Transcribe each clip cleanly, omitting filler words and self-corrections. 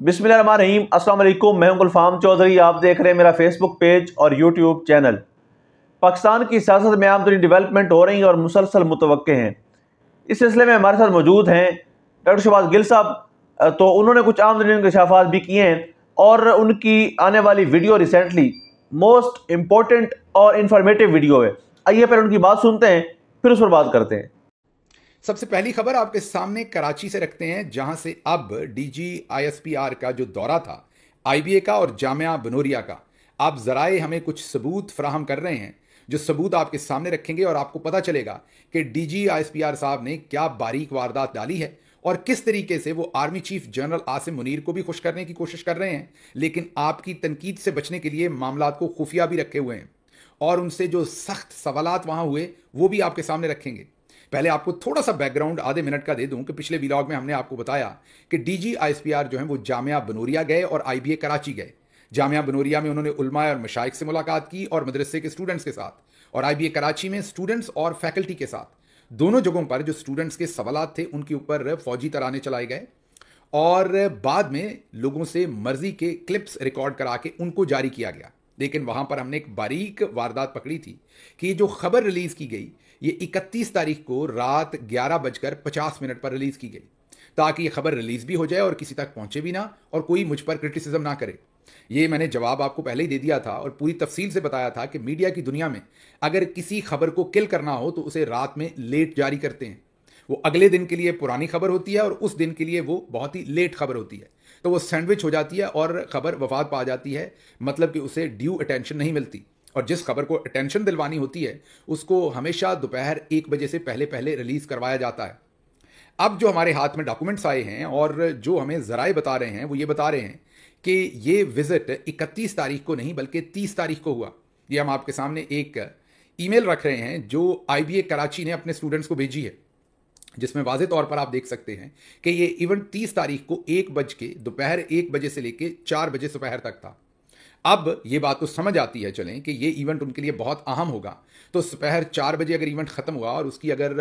बिस्मिल्लाहिर्रहमानिर्रहीम। अस्सलाम वालेकुम। मैं हूं गुलफाम चौधरी। आप देख रहे हैं मेरा फेसबुक पेज और यूट्यूब चैनल। पाकिस्तान की सियासत में आमतरीन डेवलपमेंट हो रही है और मुसलसल मुतवक्के हैं। इस सिलसिले में हमारे साथ मौजूद हैं डॉक्टर शहबाज गिल साहब। तो उन्होंने कुछ आमतरीन इंकशाफात भी किए हैं और उनकी आने वाली वीडियो रिसेंटली मोस्ट इंपॉर्टेंट और इंफॉर्मेटिव वीडियो है। आइए पहले उनकी बात सुनते हैं, फिर उस पर बात करते हैं। सबसे पहली खबर आपके सामने कराची से रखते हैं, जहां से अब डीजी आईएसपीआर का जो दौरा था आईबीए का और जामिया बनोरिया का, आप जराए हमें कुछ सबूत फराहम कर रहे हैं, जो सबूत आपके सामने रखेंगे और आपको पता चलेगा कि डीजी आईएसपीआर साहब ने क्या बारीक वारदात डाली है और किस तरीके से वो army chief general Asim Munir को भी खुश करने की कोशिश कर रहे हैं, लेकिन आपकी तनकीद से बचने के लिए मामला को खुफिया भी रखे हुए हैं और उनसे जो सख्त सवालात वहां हुए वो भी आपके सामने रखेंगे। पहले आपको थोड़ा सा बैकग्राउंड आधे मिनट का दे दूं कि पिछले व्लॉग में हमने आपको बताया कि डीजी आईएसपीआर जो है वो जामिया बनोरिया गए और आईबीए कराची गए। जामिया बनोरिया में उन्होंने उलमा और मशाइख से मुलाकात की और मदरसे के स्टूडेंट्स के साथ, और आईबीए कराची में स्टूडेंट्स और फैकल्टी के साथ। दोनों जगहों पर जो स्टूडेंट्स के सवालात थे उनके ऊपर फौजी तराने चलाए गए और बाद में लोगों से मर्जी के क्लिप्स रिकॉर्ड करा के उनको जारी किया गया। लेकिन वहां पर हमने एक बारीक वारदात पकड़ी थी कि जो खबर रिलीज की गई ये 31 तारीख को रात 11:50 पर रिलीज की गई, ताकि ये खबर रिलीज भी हो जाए और किसी तक पहुंचे भी ना और कोई मुझ पर क्रिटिसिज्म ना करे। ये मैंने जवाब आपको पहले ही दे दिया था और पूरी तफसील से बताया था कि मीडिया की दुनिया में अगर किसी खबर को किल करना हो तो उसे रात में लेट जारी करते हैं। वो अगले दिन के लिए पुरानी खबर होती है और उस दिन के लिए वो बहुत ही लेट खबर होती है, तो वो सैंडविच हो जाती है और खबर वफात पा जाती है, मतलब कि उसे ड्यू अटेंशन नहीं मिलती। और जिस खबर को अटेंशन दिलवानी होती है उसको हमेशा दोपहर 1 बजे से पहले पहले रिलीज करवाया जाता है। अब जो हमारे हाथ में डॉक्यूमेंट्स आए हैं और जो हमें जराए बता रहे हैं वो ये बता रहे हैं कि ये विजिट 31 तारीख को नहीं बल्कि 30 तारीख को हुआ। ये हम आपके सामने एक ईमेल रख रहे हैं जो आईबीए कराची ने अपने स्टूडेंट्स को भेजी है, जिसमें वाज़े तौर पर आप देख सकते हैं कि ये इवेंट 30 तारीख को दोपहर 1 बजे से लेके 4 बजे दोपहर तक था। अब ये बात तो समझ आती है चलें कि ये इवेंट उनके लिए बहुत अहम होगा, तो दोपहर 4 बजे अगर इवेंट ख़त्म हुआ और उसकी अगर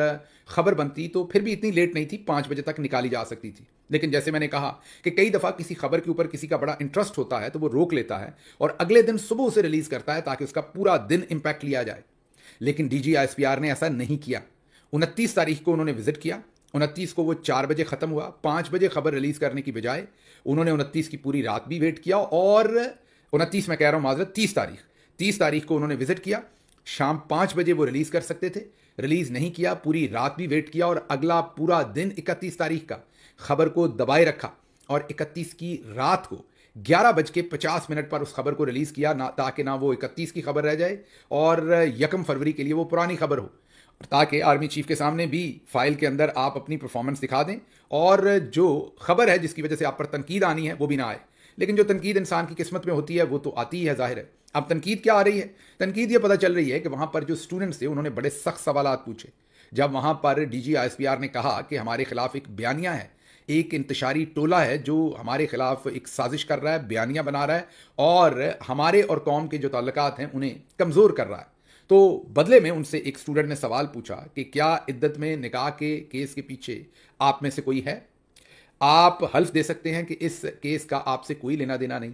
खबर बनती तो फिर भी इतनी लेट नहीं थी, 5 बजे तक निकाली जा सकती थी। लेकिन जैसे मैंने कहा कि कई दफ़ा किसी खबर के ऊपर किसी का बड़ा इंटरेस्ट होता है तो वो रोक लेता है और अगले दिन सुबह उसे रिलीज़ करता है ताकि उसका पूरा दिन इम्पैक्ट लिया जाए। लेकिन डीजी आईएसपीआर ने ऐसा नहीं किया। 29 तारीख को उन्होंने विजिट किया, 29 को वो 4 बजे ख़त्म हुआ, 5 बजे खबर रिलीज़ करने की बजाय उन्होंने 29 की पूरी रात भी वेट किया और 29 मैं कह रहा हूँ माजरत 30 तारीख को उन्होंने विजिट किया। शाम 5 बजे वो रिलीज़ कर सकते थे, रिलीज़ नहीं किया, पूरी रात भी वेट किया और अगला पूरा दिन 31 तारीख का खबर को दबाए रखा और 31 की रात को 11:50 पर उस खबर को रिलीज़ किया ना, ताकि ना वो 31 की खबर रह जाए और 1 फरवरी के लिए वो पुरानी खबर हो, ताकि आर्मी चीफ के सामने भी फाइल के अंदर आप अपनी परफॉर्मेंस दिखा दें और जो खबर है जिसकी वजह से आप पर तनकीद आनी है वो भी ना आए। लेकिन जो तनकीद इंसान की किस्मत में होती है वो तो आती ही है, जाहिर है। अब तनकीद क्या आ रही है? तनकीद ये पता चल रही है कि वहाँ पर जो स्टूडेंट्स थे उन्होंने बड़े सख्त सवालात पूछे। जब वहाँ पर डीजी आईएसपीआर ने कहा कि हमारे खिलाफ एक बयानिया है, एक इंतशारी टोला है जो हमारे खिलाफ एक साजिश कर रहा है, बयानिया बना रहा है और हमारे और कौम के जो ताल्लुकात हैं उन्हें कमज़ोर कर रहा है, तो बदले में उनसे एक स्टूडेंट ने सवाल पूछा कि क्या इद्दत में निकाह के केस के पीछे आप में से कोई है? आप हल्फ दे सकते हैं कि इस केस का आपसे कोई लेना देना नहीं।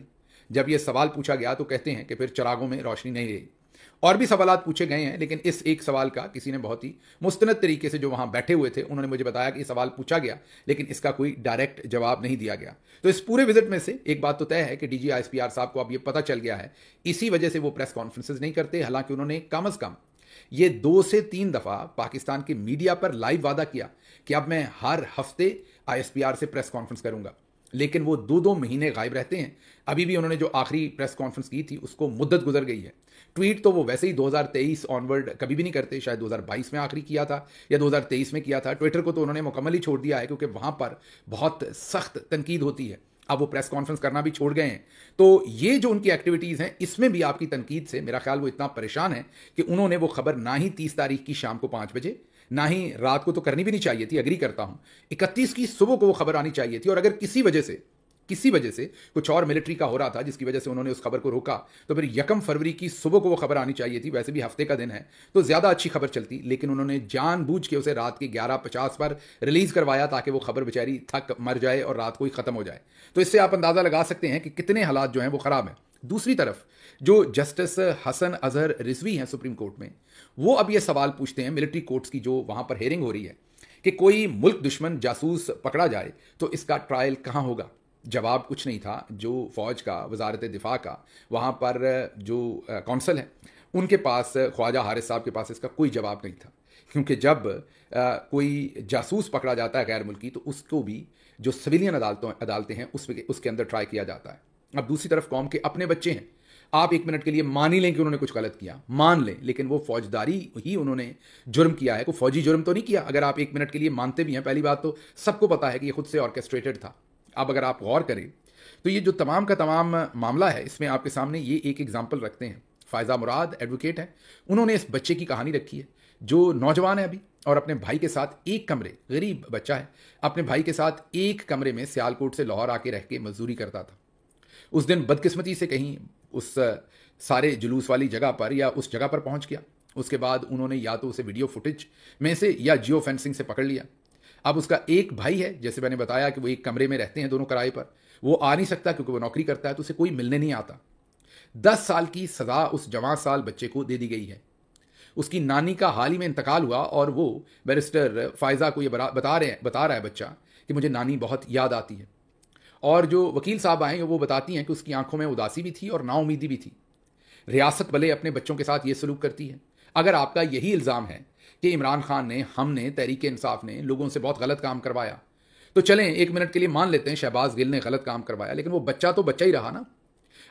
जब यह सवाल पूछा गया तो कहते हैं कि फिर चिरागों में रोशनी नहीं रही। और भी सवालात पूछे गए हैं, लेकिन इस एक सवाल का किसी ने बहुत ही मुस्तनद तरीके से, जो वहाँ बैठे हुए थे उन्होंने मुझे बताया कि सवाल पूछा गया लेकिन इसका कोई डायरेक्ट जवाब नहीं दिया गया। तो इस पूरे विजिट में से एक बात तो तय है कि डीजी आईएसपीआर साहब को अब ये पता चल गया है, इसी वजह से वो प्रेस कॉन्फ्रेंसेज नहीं करते। हालांकि उन्होंने कम अज़ कम ये 2 से 3 दफ़ा पाकिस्तान के मीडिया पर लाइव वादा किया कि अब मैं हर हफ्ते आईएसपीआर से प्रेस कॉन्फ्रेंस करूंगा, लेकिन वो 2-2 महीने गायब रहते हैं। अभी भी उन्होंने जो आखिरी प्रेस कॉन्फ्रेंस की थी उसको मुद्दत गुजर गई है। ट्वीट तो वो वैसे ही 2023 ऑनवर्ड कभी भी नहीं करते, शायद 2022 में आखिरी किया था या 2023 में किया था। ट्विटर को तो उन्होंने मुकम्मल ही छोड़ दिया है क्योंकि वहाँ पर बहुत सख्त तनकीद होती है। अब वो प्रेस कॉन्फ्रेंस करना भी छोड़ गए हैं। तो ये जो उनकी एक्टिविटीज़ हैं इसमें भी आपकी तनकीद से मेरा ख्याल वो इतना परेशान है कि उन्होंने वो खबर ना ही 30 तारीख की शाम को 5 बजे, ना ही रात को तो करनी भी नहीं चाहिए थी, अग्री करता हूं, 31 की सुबह को वो खबर आनी चाहिए थी। और अगर किसी वजह से किसी वजह से कुछ और मिलिट्री का हो रहा था जिसकी वजह से उन्होंने उस खबर को रोका, तो फिर 1 फरवरी की सुबह को वो खबर आनी चाहिए थी। वैसे भी हफ्ते का दिन है तो ज़्यादा अच्छी खबर चलती, लेकिन उन्होंने जानबूझ के उसे रात के 11:50 पर रिलीज़ करवाया ताकि वो खबर बेचारी थक मर जाए और रात को ही ख़त्म हो जाए। तो इससे आप अंदाज़ा लगा सकते हैं कि कितने हालात जो हैं वो ख़राब हैं। दूसरी तरफ जो जस्टिस हसन अजहर रिजवी हैं सुप्रीम कोर्ट में, वो अब ये सवाल पूछते हैं मिलिट्री कोर्ट्स की जो वहाँ पर हेयरिंग हो रही है कि कोई मुल्क दुश्मन जासूस पकड़ा जाए तो इसका ट्रायल कहाँ होगा। जवाब कुछ नहीं था। जो फ़ौज का, वजारत दिफा का वहाँ पर जो कौंसल है उनके पास, ख्वाजा हारिस साहब के पास इसका कोई जवाब नहीं था, क्योंकि जब कोई जासूस पकड़ा जाता है गैर मुल्की तो उसको भी जो सिविलियन अदालतें हैं उसके अंदर ट्राई किया जाता है। अब दूसरी तरफ कौम के अपने बच्चे हैं, आप 1 मिनट के लिए मान ही लें कि उन्होंने कुछ गलत किया, मान लें, लेकिन वो फौजदारी ही उन्होंने जुर्म किया है, कोई फौजी जुर्म तो नहीं किया। अगर आप 1 मिनट के लिए मानते भी हैं, पहली बात तो सबको पता है कि ये खुद से ऑर्केस्ट्रेटेड था। अब अगर आप गौर करें तो ये जो तमाम का तमाम मामला है, इसमें आपके सामने ये एक एग्जाम्पल रखते हैं। फ़ायज़ा मुराद एडवोकेट हैं, उन्होंने इस बच्चे की कहानी रखी है जो नौजवान है अभी और अपने भाई के साथ एक कमरे, गरीब बच्चा है, अपने भाई के साथ एक कमरे में सियालकोट से लाहौर आके रह के मजदूरी करता था। उस दिन बदकिस्मती से कहीं उस सारे जुलूस वाली जगह पर या उस जगह पर पहुंच गया। उसके बाद उन्होंने या तो उसे वीडियो फुटेज में से या जियो फेंसिंग से पकड़ लिया। अब उसका एक भाई है, जैसे मैंने बताया कि वो एक कमरे में रहते हैं दोनों किराए पर, वो आ नहीं सकता क्योंकि वो नौकरी करता है, तो उसे कोई मिलने नहीं आता। 10 साल की सज़ा उस जवान साल बच्चे को दे दी गई है। उसकी नानी का हाल ही में इंतकाल हुआ और वो बैरिस्टर फ़ायज़ा को ये बता रहा है बच्चा कि मुझे नानी बहुत याद आती है। और जो वकील साहब आए वो बताती हैं कि उसकी आंखों में उदासी भी थी और नाउमीदी भी थी। रियासत भले अपने बच्चों के साथ ये सलूक करती है। अगर आपका यही इल्ज़ाम है कि इमरान खान ने, हमने, तहरीक इंसाफ ने लोगों से बहुत गलत काम करवाया, तो चलें 1 मिनट के लिए मान लेते हैं शहबाज गिल ने गलत काम करवाया, लेकिन वो बच्चा तो बच्चा ही रहा ना।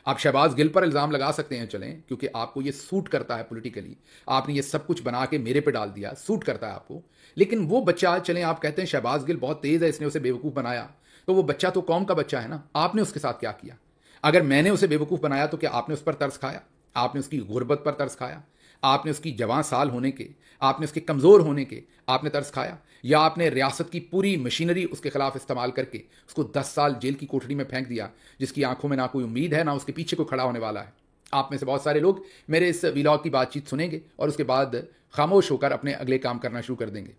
आप शहबाज गिल पर इल्ज़ाम लगा सकते हैं, चलें, क्योंकि आपको ये सूट करता है पॉलिटिकली, आपने ये सब कुछ बना के मेरे पे डाल दिया, सूट करता है आपको। लेकिन वो बच्चा, चलें आप कहते हैं शहबाज गिल बहुत तेज़ है, इसने उसे बेवकूफ़ बनाया, तो वो बच्चा तो कौम का बच्चा है ना। आपने उसके साथ क्या किया? अगर मैंने उसे बेवकूफ़ बनाया तो क्या आपने उस पर तरस खाया? आपने उसकी गुर्बत पर तरस खाया? आपने उसकी जवान साल होने के, आपने उसके कमज़ोर होने के आपने तरस खाया? या आपने रियासत की पूरी मशीनरी उसके खिलाफ इस्तेमाल करके उसको 10 साल जेल की कोठरी में फेंक दिया, जिसकी आंखों में ना कोई उम्मीद है, ना उसके पीछे कोई खड़ा होने वाला है? आप में से बहुत सारे लोग मेरे इस व्लॉग की बातचीत सुनेंगे और उसके बाद खामोश होकर अपने अगले काम करना शुरू कर देंगे।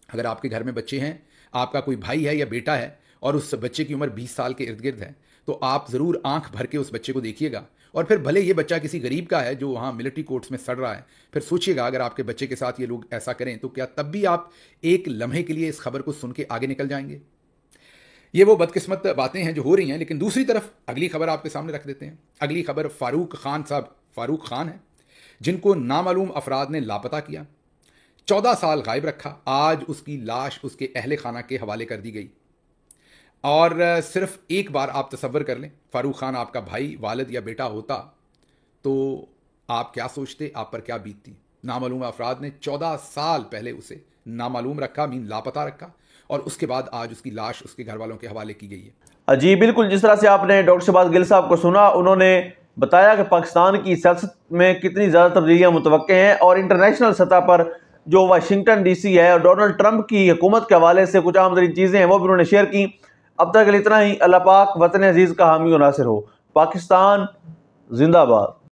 अगर आपके घर में बच्चे हैं, आपका कोई भाई है या बेटा है और उस बच्चे की उम्र 20 साल के इर्द गिर्द है, तो आप ज़रूर आंख भर के उस बच्चे को देखिएगा। और फिर भले ये बच्चा किसी गरीब का है जो वहाँ मिलिट्री कोर्ट्स में सड़ रहा है, फिर सोचिएगा अगर आपके बच्चे के साथ ये लोग ऐसा करें तो क्या तब भी आप एक लम्हे के लिए इस खबर को सुन के आगे निकल जाएंगे? ये वो बदकिस्मत बातें हैं जो हो रही हैं। लेकिन दूसरी तरफ अगली खबर आपके सामने रख देते हैं। अगली खबर फारूक खान है, जिनको नामालूम अफराद ने लापता किया, 14 साल गायब रखा। आज उसकी लाश उसके अहले खाना के हवाले कर दी गई। और सिर्फ एक बार आप तसव्वुर कर लें, फारूक खान आपका भाई, वालिद या बेटा होता तो आप क्या सोचते, आप पर क्या बीतती? नामालूम अफराद ने 14 साल पहले उसे नामालूम रखा, लापता रखा, और उसके बाद आज उसकी लाश उसके घर वालों के हवाले की गई है। जी बिल्कुल, जिस तरह से आपने डॉक्टर शहबाज गिल साहब को सुना, उन्होंने बताया कि पाकिस्तान की सियासत में कितनी ज़्यादा तब्दीलियाँ मुतवक्के हैं और इंटरनेशनल सतह पर जो वाशिंगटन DC है और डोनाल्ड ट्रंप की हुकूमत के हवाले से कुछ आम तरीन चीज़ें हैं वो भी उन्होंने शेयर की। अब तक इतना ही। अल्लाह पाक वतन अजीज़ का हामी और नासिर हो। पाकिस्तान जिंदाबाद।